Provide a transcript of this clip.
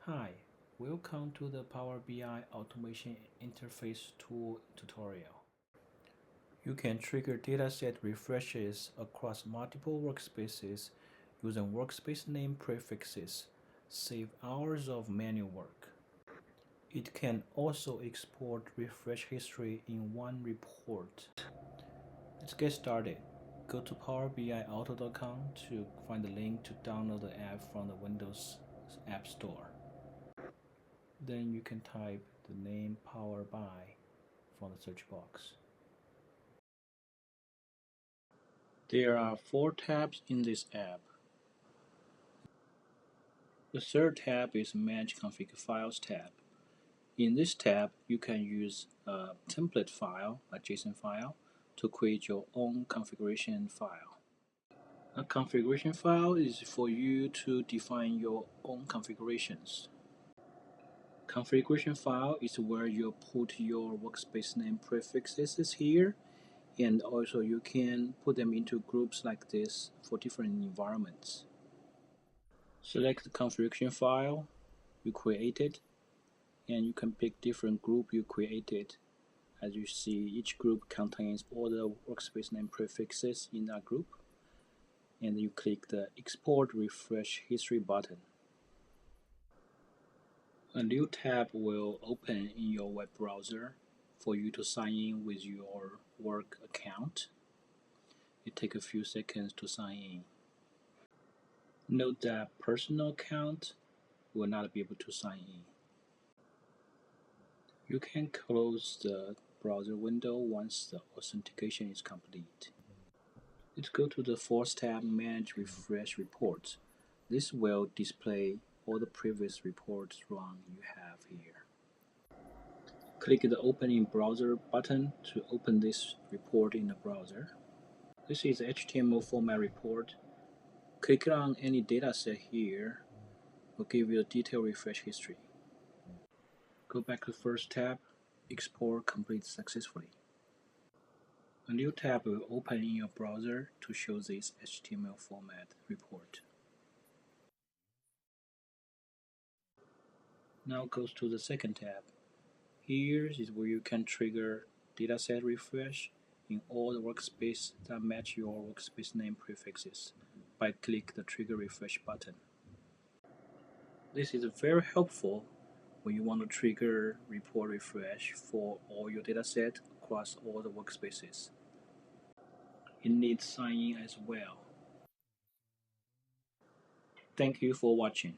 Hi, welcome to the Power BI Automation Interface Tool tutorial. You can trigger dataset refreshes across multiple workspaces using workspace name prefixes, save hours of manual work. It can also export refresh history in one report. Let's get started. Go to powerbiauto.com to find the link to download the app from the Windows App Store. Then you can type the name PowerBAI from the search box. There are 4 tabs in this app. The third tab is Manage Config Files tab. In this tab, you can use a template file, a JSON file, to create your own configuration file. A configuration file is for you to define your own configurations. Configuration file is where you put your workspace name prefixes here, and also you can put them into groups like this for different environments. Select the configuration file you created, and you can pick different group you created. As you see, each group contains all the workspace name prefixes in that group, and you click the Export Refresh History button. A new tab will open in your web browser for you to sign in with your work account. It takes a few seconds to sign in. Note that personal account will not be able to sign in. You can close the browser window once the authentication is complete. Let's go to the 4th tab, Manage Refresh Reports. This will display all the previous reports run you have here. Click the Open in Browser button to open this report in the browser. This is HTML format report. Click on any dataset here will give you a detailed refresh history. Go back to the 1st tab, Export complete successfully. A new tab will open in your browser to show this HTML format report. Now goes to the 2nd tab. Here is where you can trigger dataset refresh in all the workspaces that match your workspace name prefixes by click the Trigger Refresh button. This is very helpful when you want to trigger report refresh for all your dataset across all the workspaces. It needs sign in as well. Thank you for watching.